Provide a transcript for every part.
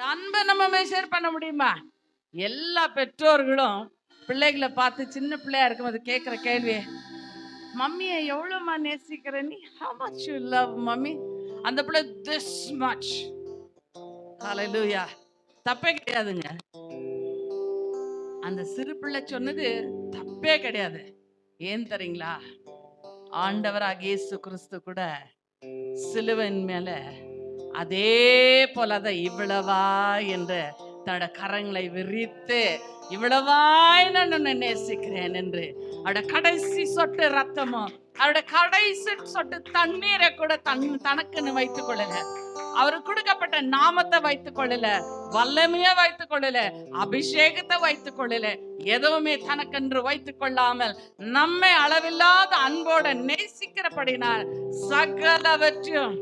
அன்பை நம்ம மெஷர் பண்ண முடியுமா? எல்லா பெற்றோர்களும் பிள்ளைகளை பார்த்து சின்ன பிள்ளையா இருக்கும்போது கேட்குற கேள்வி, மம்மியை எவ்வளோமா நேசிக்கிற நீ? How much you love mummy? அந்த பிள்ளை திஸ் மச். ஹல்லேலூயா. தப்பே கிடையாதுங்க. அந்த சிறு பிள்ளை சொன்னது தப்பே கிடையாது. ஏன் தெரியுங்களா? ஆண்டவராக இயேசு கிறிஸ்து கூட சிலுவையின் மேல அதே போலதான் இவ்வளவா என்று தன்னோட கரங்களை விரித்து இவ்வளவாய் நான் உன்னை நேசிக்கிறேன் என்று அவருடைய கடைசி சொட்டு ரத்தமும் அவருடைய கடைசி சொட்டு தண்ணீரை கூட தனக்குன்னு வைத்துக் கொள்ளல. அவருக்கு கொடுக்கப்பட்ட நாமத்தை வைத்துக் கொள்ளல, வல்லமைய வைத்துக் கொள்ளல, அபிஷேகத்தை வைத்துக் கொள்ளல, எதுவுமே தனக்கென்று வைத்துக் கொள்ளாமல் நம்மை அளவில்லாத அன்போட நேசிக்கிறபடினால் சகலவற்றையும்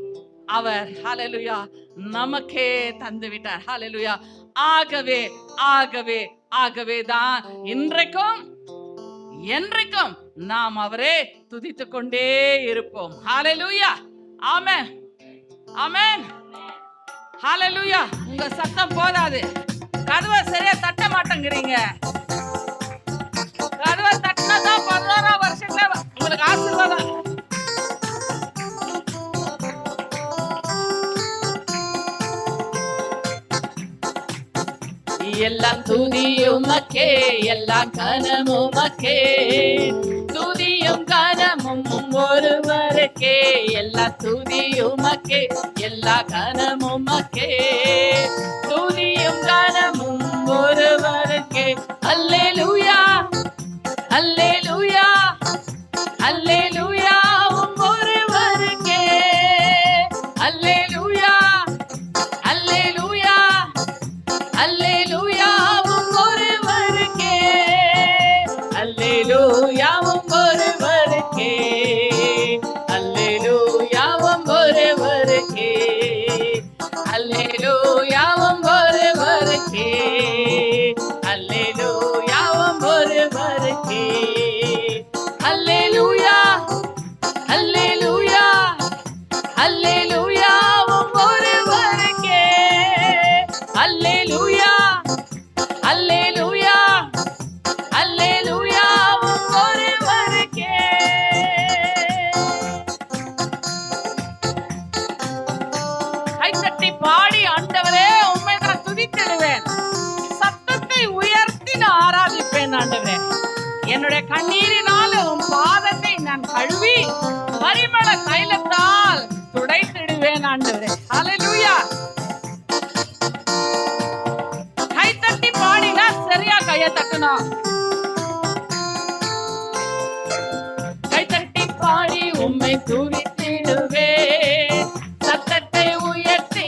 அவர் ஹல்லேலூயா நமக்கே தந்து விட்டார். ஹல்லேலூயா. ஆகவே ஆகவே ஆகவே தான் இன்றைக்கும் என்றைக்கும் நாம் அவரே துதித்துக் கொண்டே இருப்போம். ஹல்லேலூயா. ஆமென் ஆமென். ஹல்லேலூயா. உங்க சத்தம் போதாது. கதவை சரியா தட்ட மாட்டேங்கிறீங்க. கதவை தட்டினதான் 11 வருஷத்துல உங்களுக்கு ஆசீர்வாதம். எல்லாம் துதியுமக்கே, எல்லாம் கனமுமக்கே, துதியும் கனமும் ஒருவருக்கே. எல்லாம் துதியுமக்கே, எல்லா கனமுமக்கே, துதியும் கனமும் ஒருவருக்கே. அல்லேலூயா அல்லேலூயா அல்லேலூயா ஒருவருக்கே. அல்லேலூயா அல்லேலூயா அல்லேலூயா ஒருவருக்கே. அல்லேலூயா ஒருவருக்கே. அல்லேலூயா ஒருவருக்கே. அல்லேலூயா ஒருவருக்கே. அல்லேலூயா ஒருவருக்கே. அல்லேலூயா அல்லேலூயா அல்லேலூயா ஒருவருக்கே. அல்லேலூயா அல்லேலூயா அல்லேலூயா ஒருவருக்கே. கைத்தட்டி பாடி ஆண்டவரே உம்மை நான் துதித்திடுவேன், சத்தத்தை உயர்த்தி நான் ஆராதிப்பேன். ஆண்டவரே என்னுடைய கண்ணீரினால உன் பாதத்தை நான் கழுவி பரிமள தைலத்தால் துடைத்திடுவேன். ஆண்டவரே ஹல்லேலூயா. கைத்தட்டி பாடினா சரியா கைய தட்டணும். கைத்தட்டி பாடி உம்மை துதித்திடுவேன், சத்தத்தை உயர்த்தி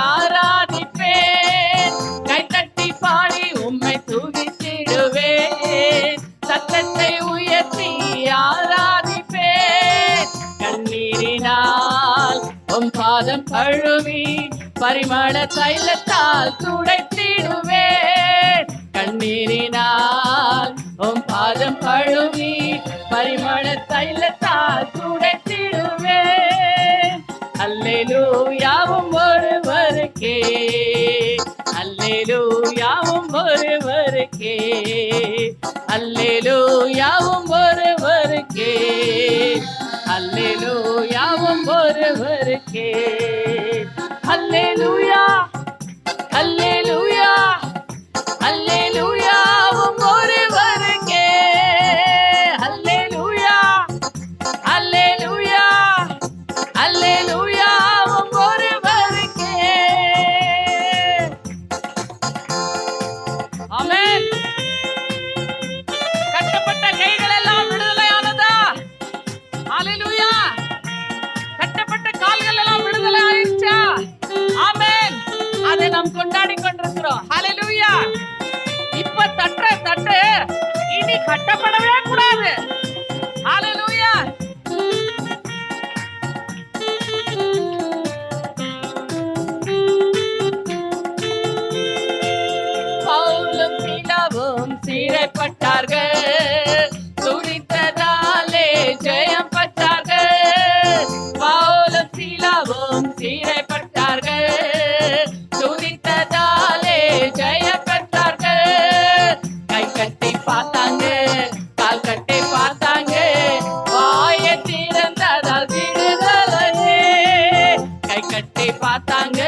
ஆராதிப்பேன். கைத்தட்டி பாடி உம்மை துதித்திடுவேன், சத்தத்தை உயர்த்தி ஆராதிப்பேன். கண்ணீரினால் உம் பாதம் கழுவி பரிமள தைலத்தால் துடைத்திடுவேன். கண்ணீரினால் உம் பாதம் கழுவி பரிமள தைலத்தால் துடைத்திடுவேன். அல்லேலூயா ஒருவருக்கே. அல்லேலூயா ஒருவருக்கே. அல்லேலூயா ஒருவருக்கே. அல்லேலூயா ஒருவருக்கே. அல்லேலூயா அல்லேலூயா அல்லேலூயா ஒருவருக்கே. அல்லேலூயா அல்லேலூயா அல்லேலூயா ஒருவருக்கே. ஆமென். கட்டப்பட்ட கைகள் எல்லாம் விடுதலையானதா? ஹல்லேலூயா. கட்டப்பட்ட கால்கள் எல்லாம் விடுதலை ஆயிடுச்சா? ஆமென். அதை நாம் கொண்டாடி கொண்டிருக்கிறோம். ஹல்லேலூயா. இப்ப தட்டு இனி கட்டப்படவே கூடாது. ஹல்லேலூயா. பவுலும் சீலாவும் சிறைப்பட்டார்கள், துதித்ததாலே ஜெயம் பெற்றார்கள். பவுலும் சீலாவும் சிறைப்பட்டார்கள், துதித்ததாலே கட்டி பார்த்தாங்க,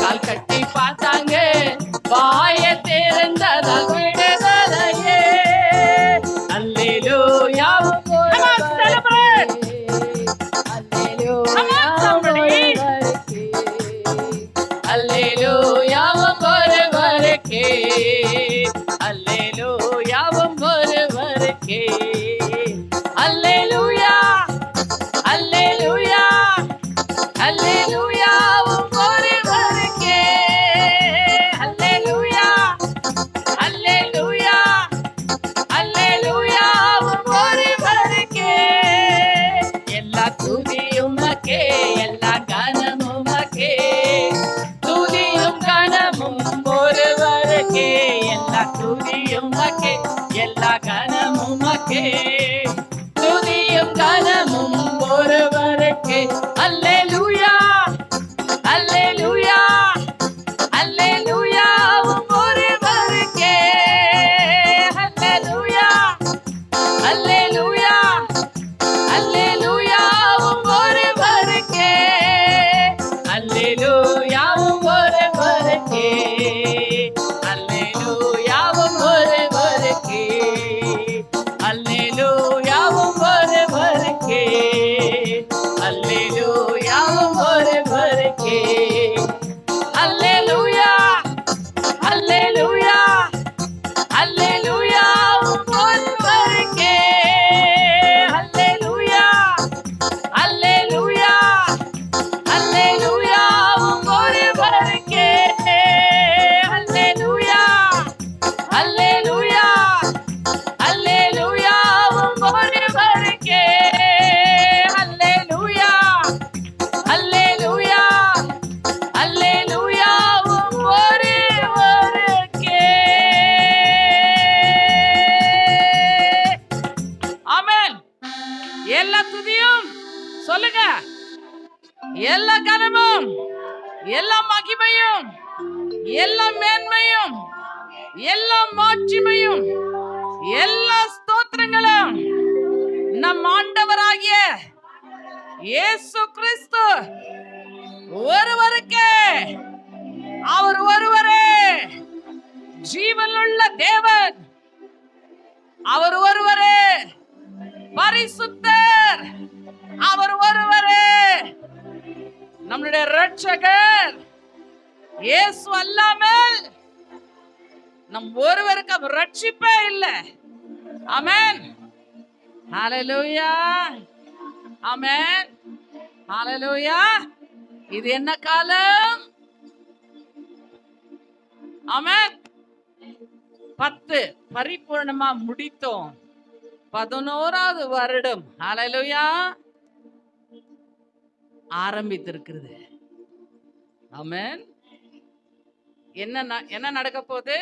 கால் கட்டி பார்த்தாங்க, வாய திறந்ததால் விடுதலையே. அல்லேலூயா. Come on, celebrate. Come on, somebody. அல்லேலூயா ஒருவருக்கே, அல்லேலூயா ஒருவருக்கே. அல்லேலூயா, அல்லேலூயா, அல்லேலூயா ஒருவருக்கே. அல்லேலூயா, அல்லேலூயா, அல்லேலூயா ஒருவருக்கே. எல்லா துதியும் உமக்கே, எல்லா கனமும் உமக்கே, துதியும் கனமும் ஒருவருக்கே. எல்லா துதியும் உமக்கே, எல்லா கனமும் உமக்கே, துதியும் கனமும் ஒருவருக்கே. அல்லேலூயா, அல்லேலூயா, அல்லேலூயா ஒருவருக்கே. அல்லேலூயா, அல்லேலூயா, அல்லேலூயா ஒருவருக்கே. அல்லேலூயா ஒருவருக்கே, அல்லேலூயா ஒருவருக்கே, அல்லேலூயா ஒருவருக்கே, அல்லேலூயா ஒருவருக்கே. அல்லேலூயா, அல்லேலூயா, அல்லேலூயா ஒருவருக்கே. அல்லேலூயா, அல்லேலூயா, அல்லேலூயா ஒருவருக்கே. அல்லேலூயா, அல்லேலூயா, அல்லேலூயா ஒருவருக்கே. அல்லேலூயா, அல்லேலூயா, அல்லேலூயா ஒருவருக்கே. ஆமென். எல்லா துதியும் சொல்லுங்க, எல்லா கனமும், எல்லா மகிமையும், எல்லா மேன்மையும், எல்லா மாட்சிமையும், எல்லா ஸ்தோத்திரங்களும் நம் ஆண்டவராகிய இயேசு கிறிஸ்து ஒருவருக்கே. அவர் ஒருவரே ஜீவனுள்ள தேவன், அவர் ஒருவரே பரிசுத்தர், அவர் ஒருவரே நம்முடைய இரட்சகர். இயேசு அல்லாமல் நம் ஒருவருக்கு ரட்சிப்பே இல்லை. ஆமென், ஹல்லேலூயா, ஆமென், ஹல்லேலூயா. இது என்ன காலம்? ஆமென். 10 பரிபூர்ணமா முடித்தோம். 11வது வருடம் ஹல்லேலூயா ஆரம்பித்திருக்கிறது. ஆமென். என்ன நடக்க போகுது?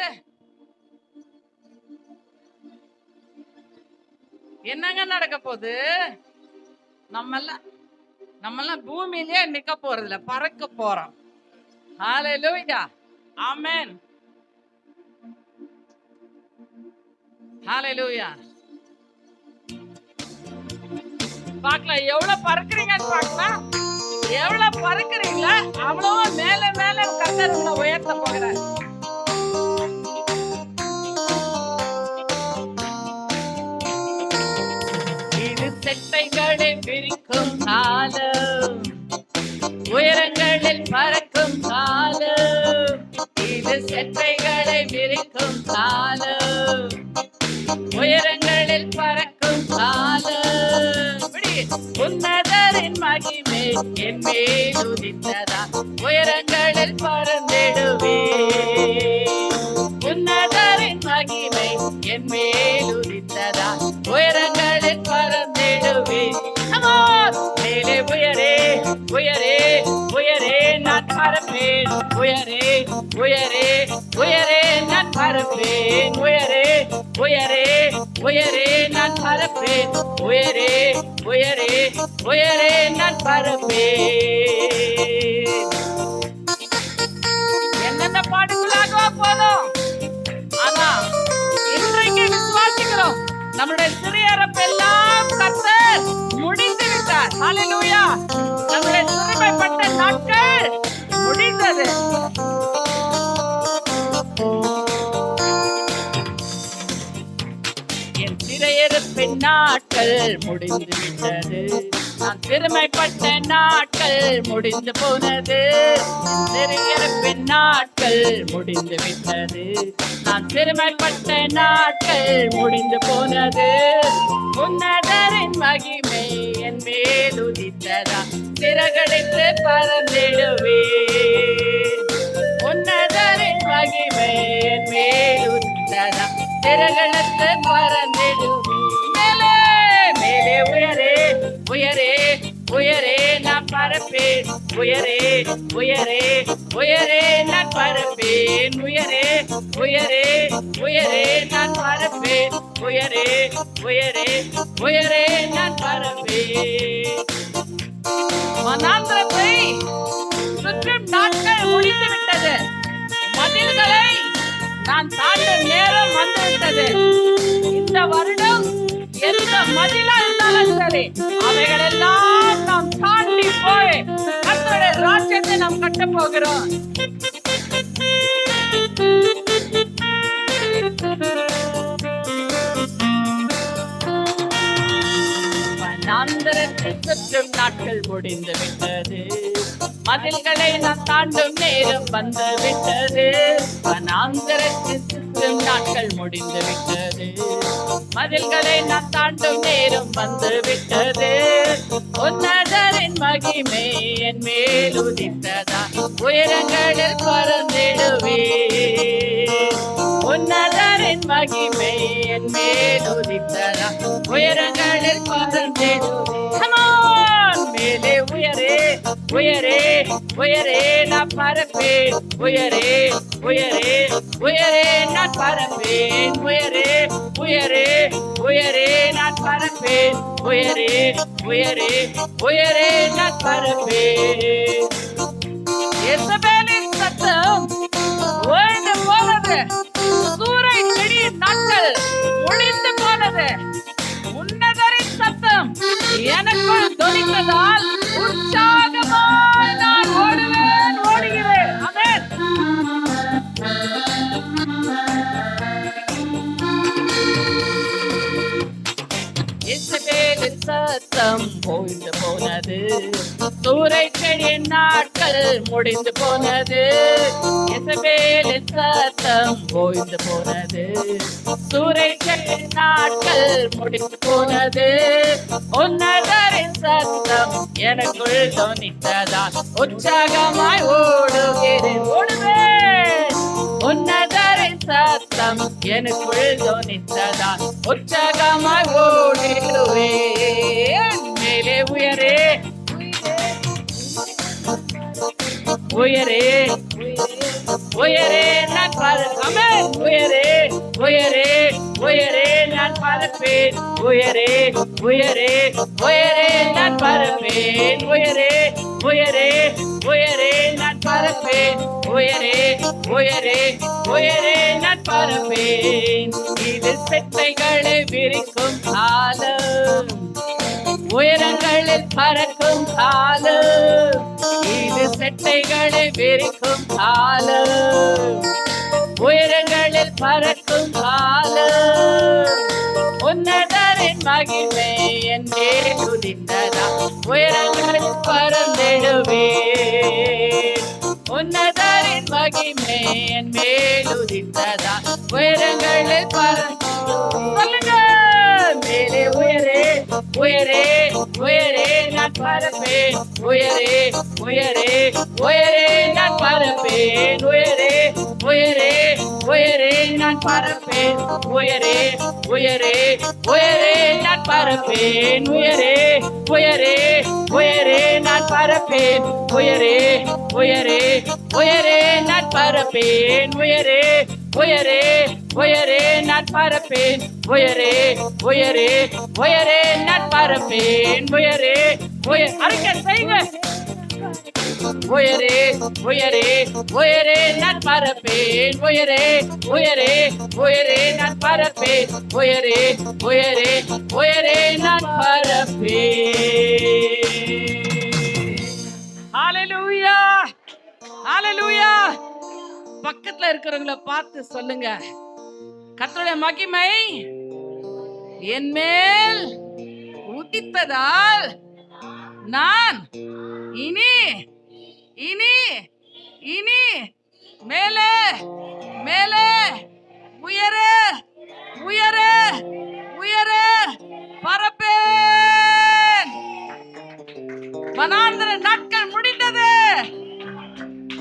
என்னங்க நடக்க போகுது? நம்மெல்லாம் பூமியிலேயே நிக்க போறதில்ல, பறக்க போறோம். ஹல்லேலூயா, ஆமென், ஹல்லேலூயா. பார்க்கலாம் எவ்வளவு பறக்குறீங்கன்னு பார்க்கலாம். எவ்வளவு பறக்குறீங்களா அவ்வளவோ மேல மேல கர்த்தர் உங்களை உயர்த்த போகிறார். இது செட்டைகளை பிரிக்கும் காலம், உயரங்களில் பறக்கும் காலம். இது செட்டைகளை விரிக்கும் காலம், உயரங்களில் பறக்கும் காலம். உன்னதரின் மகிமை என் மேல் உதித்ததா, உயரங்களில் பறந்திடுவே. உன்னதரின் மகிமை என் மேல் உதித்ததா, உயரங்களில் பறந்திடுவே. மேலே உயரே உயரே உயரே நான் பறப்பேன். உயரே உயரே உயரே நான் பறப்பேன். உயரே உயரே உயரே நான் பறப்பேன். உயரே உயரே உயரே நான் பறப்பேன். என்னென்ன பாடுகளாக போதும், ஆனா இன்றைக்கு விசுவாசிக்கிறோம் நம்முடைய சிறியரப்பெல்லாம் கர்த்தர் முடித்து விட்டார். ஹல்லேலூயா. நம்முடைய சிறுமைப்பட்ட நாட்கள் நாட்கள் முடிந்து விட்டது. நான் பெருமைப்பட்ட நாட்கள் முடிந்து போனது. சிறையிருப்பின் நாட்கள் முடிந்து விட்டது. நான் பெருமைப்பட்ட நாட்கள் முடிந்து போனது. உன்னதரின் மகிமை என் மேல் உதித்ததா, சிறகடித்து பறந்திடுவே. உன்னதரின் மகிமை என் மேல் உதித்ததா, சிறகடித்து பறந்திடுவே. மேலே மேலே உயரே உயரே உயரே நான் பறப்பேன். உயரே உயரே உயரே நான் பறப்பேன். உயரே உயரே உயரே நான் பறப்பேன். உயரே உயரே உயரே நான் பறப்பேன். வனாந்திரத்தை சுற்றும் நாட்கள் முடிந்து விட்டது. மதில்களை நான் தாண்டும் நேரம் வந்துவிட்டது. இந்த வருடம் எந்த மதிலா இருந்தாலும் சரி, அவைகள் எல்லாம் நாம் தாண்டி போய் கர்த்தருடைய ராஜ்யத்தை நாம் கட்ட போகிறோம். வனாந்திரத்தை சுற்றும் நாட்கள் முடிந்து விட்டது. மதில்களை நாம் தாண்டும் நேரம் வந்து விட்டது. வனாந்திரத்தை சுற்றும் நாட்கள் முடிந்து விட்டது. மதில்களை நாம் தாண்டும் நேரம் வந்து விட்டது. உன்னதரின் மகிமை என் மேல் உதித்ததா, உயரங்களில் பறந்திடுவே. உன்னதரின் மகிமை என் மேல் உதித்ததா, உயரங்களில் பறந்திடுவே. மேலே உயரே உயரே உயரே நான் பறப்பேன். உயரே உயரே உயரே நான் பறப்பேன். உயரே உயரே உயரே நான் பறப்பேன். உயரே உயரே உயரே நான் பறப்பேன். எசபேலின் சத்தம் ஓய்ந்து போனது. சூறை செடியின் நாட்கள் ஒளிந்து போனது. உன்னதரின் சத்தம் எனக்குள் தொனித்ததால் உற்சாகமாய் நான் ஓடுவேன், ஓடுகிறேன். ஆமென். இயேசுவின் சத்தம் ஓய்ந்து போனது. சூறை செடியின் நாட்கள் முடிந்து போனது. இயேசுவின் சத்தம் ஓய்ந்து போனது. சூறை செடியின் நாட்கள் முடிந்து போனது. உன்னதரின் சத்தம் எனக்குள் தொனித்ததா, உற்சாகமாய் ஓடுகிறேன், ஓடுவேன். உன்னதரின் சத்தம் எனக்குள் தொனித்ததா, உற்சாகமாய் ஓடிடுவேன். மேலே உயரே உயரே உயரே நான் பறப்பேன். உயரே உயரே உயரே நான் பறப்பேன். உயரே உயரே உயரே நான் பறப்பேன். உயரே உயரே உயரே நான் பறப்பேன். உயரே உயரே உயரே நான் பறப்பேன். இது செட்டைகளை விரிக்கும் காலம், உயரங்களில் பறக்கும் காலம். இது செட்டைகளை விரிக்கும் காலம், உயரங்களில் பறக்கும் காலம். உன்னதரின் மகிமை என் மேல் உதித்ததா, உயரங்களில் பறந்திடுவேன். உன்னதரின் மகிமை என் மேல் உதித்ததா, உயரங்களில் சொல்லுங்க. மேலே உயரே உயரே உயரே நான் பறப்பேன். உயரே உயரே உயரே நான் பறப்பேன். உயரே உயரே உயரே நான் பறப்பேன். உயரே உயரே உயரே நான் பறப்பேன். உயரே உயரே உயரே நான் பறப்பேன். உயரே உயரே உயரே நான் பறப்பேன். உயரே உயரே உயரே நான் பறப்பேன். உயரே உயரே உயரே நான் பறப்பேன். உயரே அறிக்கை செய்யுங்க. உயரே உயரே உயரே நான் பறப்பேன். உயரே உயரே உயரே நான் பறப்பேன். உயரே உயரே உயரே நான் பறப்பேன். ஹல்லேலூயா ஹல்லேலூயா. பக்கத்துல இருக்கிறவங்கள பார்த்து சொல்லுங்க, கர்த்தருடைய மகிமை என் மேல் முடித்ததால் நான் இனி இனி இனி மேலே மேலே உயர உயர உயர பரப்பேன். வனாந்தர நாட்கள் முடிந்தது.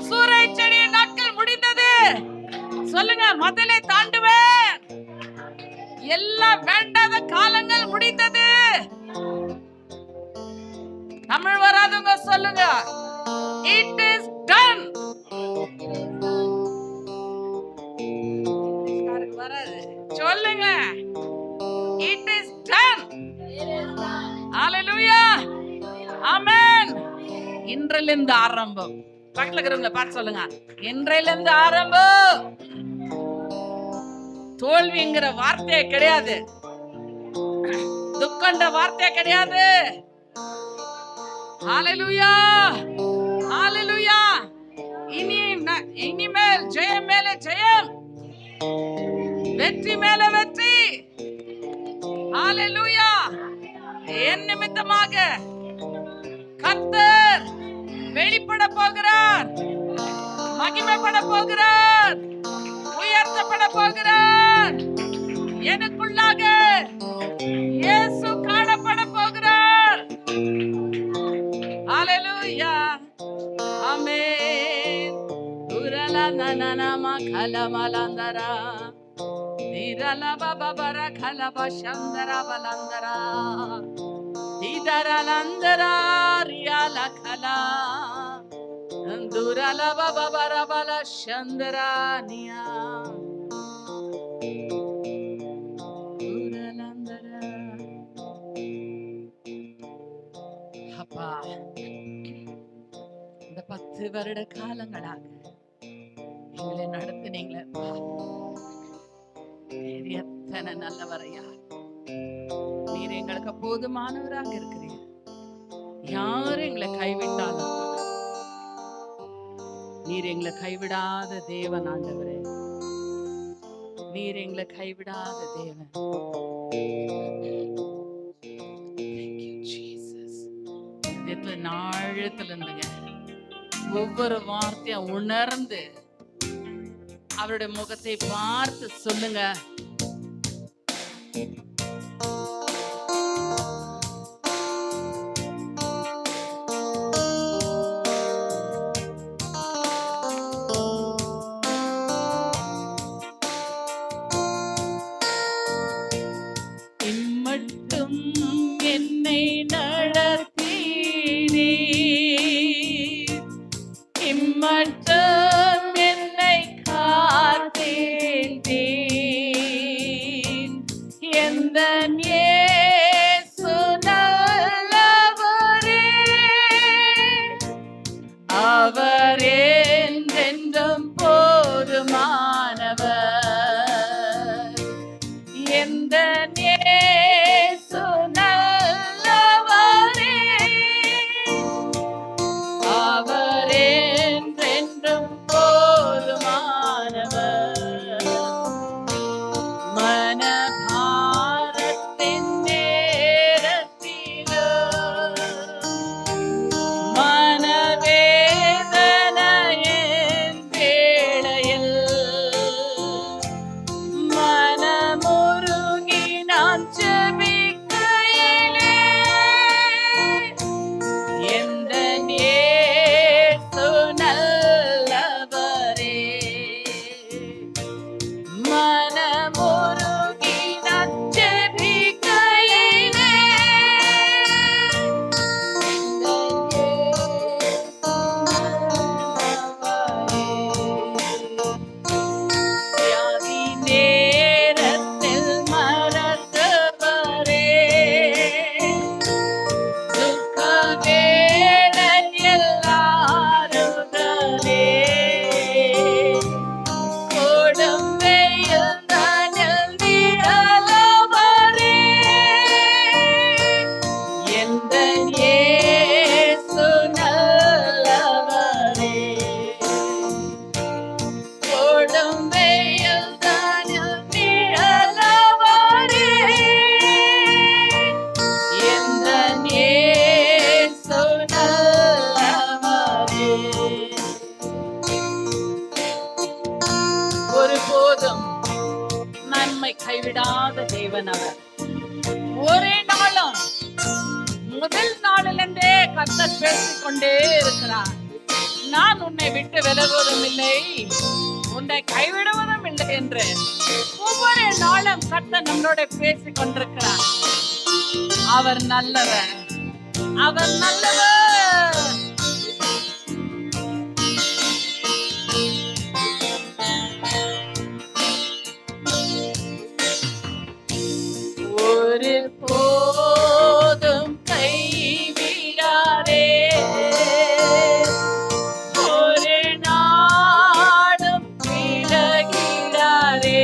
சூறை செடியின் நாட்கள் முடிந்தது. சொல்லுங்க, மதிலை தாண்டுவேன். எல்லாம் வேண்டாத காலங்கள் முடிந்தது. தமிழ் வராதவங்க சொல்லுங்க, இட் இஸ் டன். வராது சொல்லுங்க, இட் இஸ் டன். ஹalleluya, ஆமென். இன்றிலிருந்து ஆரம்பம். பக்கத்துல இருக்கிறவங்கள பார்த்து சொல்லுங்க, இன்றிலிருந்து ஆரம்பம். தோல்விங்கிற வார்த்தையே கிடையாது, துக்கன்ற வார்த்தையே கிடையாது. ஹalleluya, ஹalleluya. இனிமேல் ஜெயம் மேலே ஜெயம், வெற்றி மேலே வெற்றி. ஹalleluya. என் நிமித்தமாக கர்த்தர் வெளிப்பட போகிறார், மகிமைப்பட போகிறார், உயர்த்தப்பட போகிறார். எனக்குள்ளாக இயேசு காணப்பட போகிறார். ஹalleluya, ஆமென். உரலனனமா கலமலந்தரா திரல பபர கலப சந்தர பலந்தரா இதரலந்தரா ரியால கலா துரல பபர பல சந்தரானியா உரலந்தரா. அப்பா, இந்த 10 வருட காலங்களாக எங்களை நடத்தினீங்களே, எத்தனை நல்லவரையா. நீர் எங்களுக்கு போதுமானவராக இருக்கிறீர். யாரும் எங்களை கைவிட்டாலும் நீர் எங்களை கைவிடாத தேவன். ஆண்டவரே, நீர் எங்களை கைவிடாத தேவன். நாழத்துல இருந்துங்க ஒவ்வொரு வார்த்தையா உணர்ந்து அவருடைய முகத்தை பார்த்து சொல்லுங்க, இம்மட்டும் என்னை நடத்தினீ, இம்மட்டும் என்னை காத்தீர். தேவன் அவர். ஒரே நாளும் முதல் நாளிலிருந்தே கர்த்தர் பேசிக்கொண்டே இருக்கிறார். நான் உன்னை விட்டு விலகுவதும் இல்லை, உன்னை கைவிடுவதும் இல்லை என்று ஒவ்வொரு நாளும் கர்த்தர் நம்மளோட பேசிக் கொண்டிருக்கிறார். அவர் நல்லவர், அவர் நல்லவர். ஒரு போதும் கைவிடாதே, ஒரு நாளும் விலகிடாதே,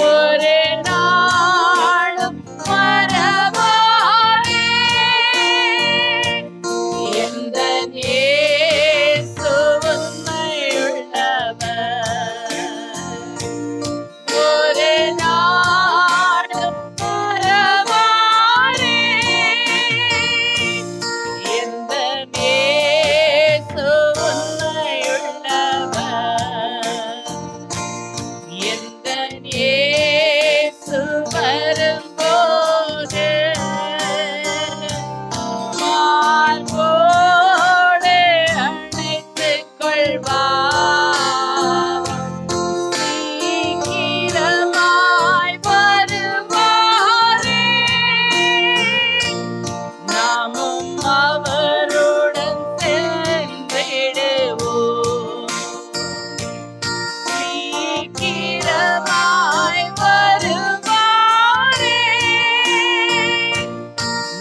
ஒரு நாளும் மறவாதே. எந்த இயேசு உண்மையுள்ளவர், ஒரு நாளும் மறவாதே. எந்த இயேசு உண்மையுள்ளவர், எந்த இயேசு வரும்போது மார்போடு அணைத்துக் கொள்வார். சீக்கிரமாய் வருவாரே, நாமும் அவருடன் சென்றிடுவோம். சீக்கிரமாய் வருவாரே,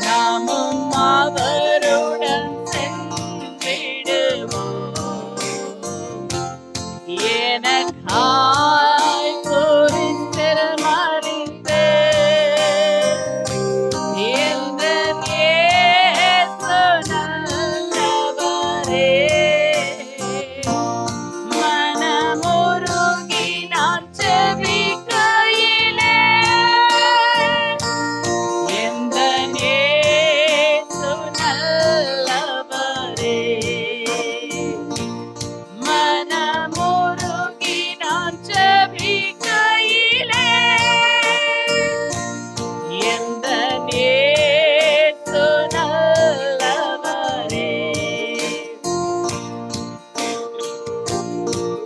நாமும் அவருடன் சென்றிடுவோம். எனக்காய் குறித்திருள் மறித்து எந்த இயேசு நல்லவரே. மனமுருகி நான் செபிக்கையிலே எந்த இயேசு நல்லவரே. மனமுருகி நான் செபிக்கையிலே எந்த இயேசு நல்லவரே.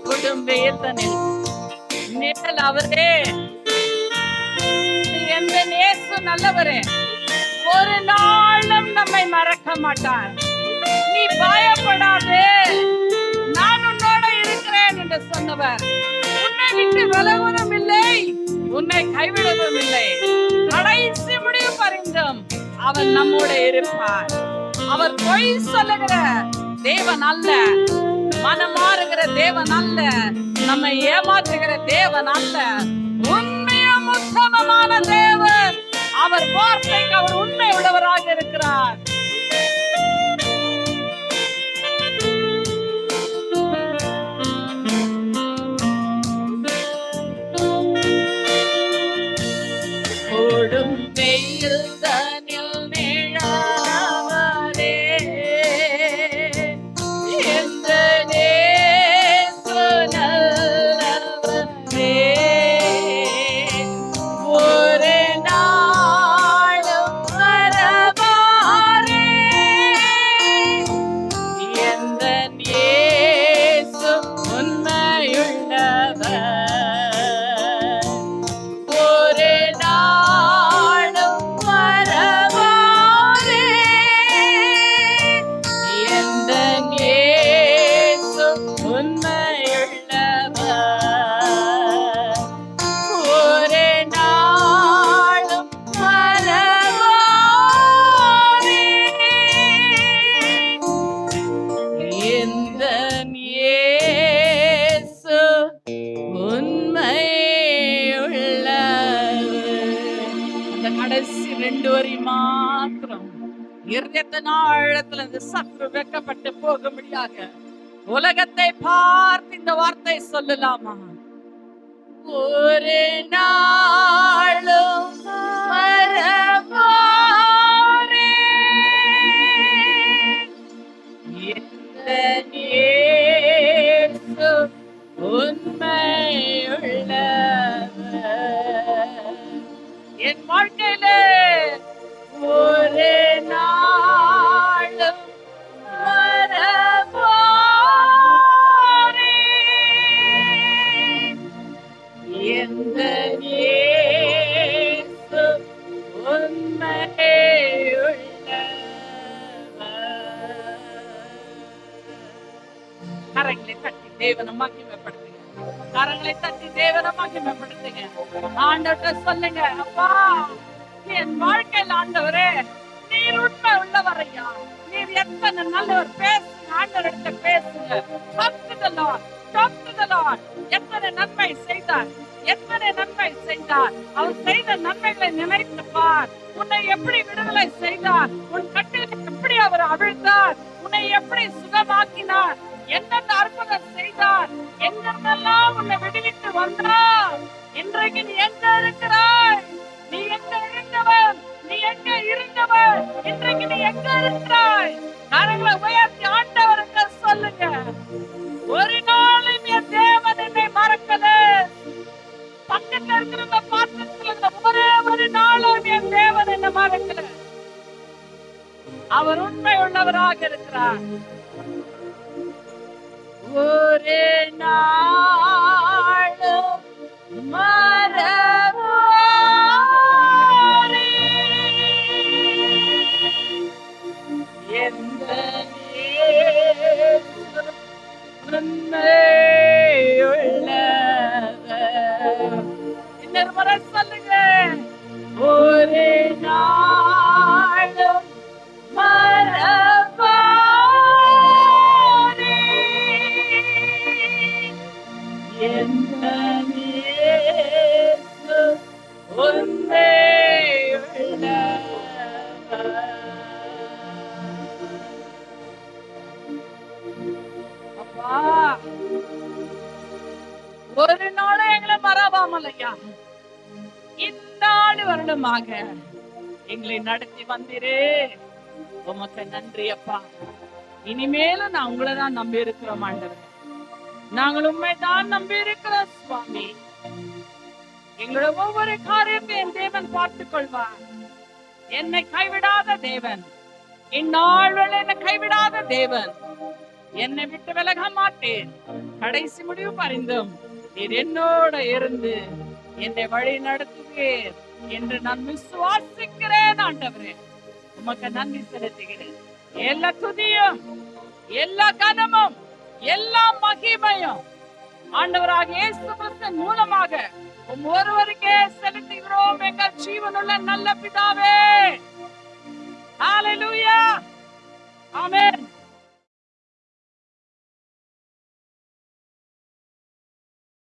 குடும்பத்தில் நிழல் அவரே, எந்த இயேசு நல்லவரே. ஒரு நாளும் நம்மை மறக்க மாட்டார். நீ பயப்படாதே, நான் உன்னோட இருக்கிறேன் என்று சொன்னவர் உன்னை விட்டு விலகுவதும் இல்லை, உன்னை கைவிடுவதும் இல்லை. கடைசி முடிவு பரிந்தும் அவர் நம்மோட இருப்பார். அவர் பொய் சொல்லுகிற தேவன் அல்ல, மனமாறுகிற தேவன் அல்ல, நம்மை ஏமாற்றுகிற தேவன் அல்ல. உண்மையும் உத்தமமான தேவன். அவர் வார்த்தைக்கு அவர் உண்மை உள்ளவராக இருக்கிறார். ஓடும் வெயில் தனில் நிழலாவரே, எந்த இயேசு நல்லவரே. ஒரு நாளும் மறவாரே, எந்த இயேசு உண்மையுள்ளவர். ஒரு நாளும் மறவாரே, எந்த இயேசு உண்மையுள்ளவர். ஒரு நாளும் மறவாரே, எந்த இயேசு உண்மையுள்ளவர். அந்த கடைசி 2 வரி மாத்திரம் இருதயத்தின் ஆழத்துல இந்த சத்ரு வெட்கப்பட்டு போகும்படியாக உலகத்தை பார்த்து இந்த வார்த்தை சொல்லலாமா? ஒரு நாளும் மறவாரே, எந்த இயேசு உண்மையுள்ளவர். கரங்களை தட்டி தேவனை மகிமைப்படுத்துங்க. கரங்களை தட்டி தேவனை மகிமைப்படுத்துங்க. ஆண்டவர்கிட்ட சொல்லுங்க, அப்பா என் வாழ்க்கையில் ஆண்டவரே நீர் உண்மை உள்ளவர் ஐயா, நீர் எத்தனை நல்லவர். பேசுங்க, ஆண்டவர்கிட்ட பேசுங்க. Talk to the Lord, talk to the Lord. எத்தனை நன்மை செய்தார், எத்தனை நன்மை செய்தார். அவர் செய்த நன்மைகளை நினைத்து பார். உன்னை எப்படி விடுதலை செய்தார், உன் கட்டில் எப்படி அவர் அவிழ்த்தார், உன்னை எப்படி சுகமாக்கினார், என்னென்ன அற்புதம் செய்தார், எங்கெல்லாம் உன்னை விடுவித்து வந்தார். இன்றைக்கு நீ எங்க இருக்கிறாய், நீ எங்க இருந்தவன், நீ எங்க இருந்தவன், இன்றைக்கு நீ எங்க இருக்கிறாய். கரங்களை உயர்த்தி ஆண்டவருக்கு சொல்லுங்க, ஒரு நாளும் என் தேவன் என்னை மறக்கல. பக்கத்துல இருக்கிற பார்த்து சொல்லுங்க, ஒரே ஒரு நாளும் என் தேவன் என்னை மறக்கல. அவர் உண்மை உள்ளவராக இருக்கிறார். ஒரு நாளும் மறவாரே எந்த உண்மையுள்ளவர். இன்னொரு முறை சொல்லுங்க, ஒரு நாளும் மறவாரே எந்த இயேசு உண்மையுள்ளவர். அப்பா ஒரு நாளும் எங்களை மறவாமல் ஐயா, இந்நாள் வருடமாக எங்களை நடத்தி வந்தீரே, உமக்கு நன்றி அப்பா. இனிமேலும் நான் உங்களை தான் நம்பி இருக்கிறோம் ஆண்டவர், நாங்கள் உண்மைதான் நம்பி இருக்கிறோம் சுவாமி. எங்களோட ஒவ்வொரு காரியத்தையும் என் தேவன் பார்த்துக் கொள்வார். என்னை கைவிடாத தேவன், இந்நாள் என்னை கைவிடாத தேவன். என்னை விட்டு விலக மாட்டேன், கடைசி முடிவு பரிந்தும் நீர் என்னோட இருந்து என்னை வழி நடத்துவீர் என்று நான் விசுவாசிக்கிறேன் ஆண்டவரே. உமக்கு நன்றி செலுத்துகிறேன். எல்லா துதியும், எல்லா கனமும், எல்லா மகிமையும் ஆண்டவராக இயேசு கிறிஸ்துவின் மூலமாக ஒருவருக்கே செலுத்துகிறோம் எங்கள் ஜீவனுள்ள நல்ல பிதாவே. ஹalleluya, ஆமென்.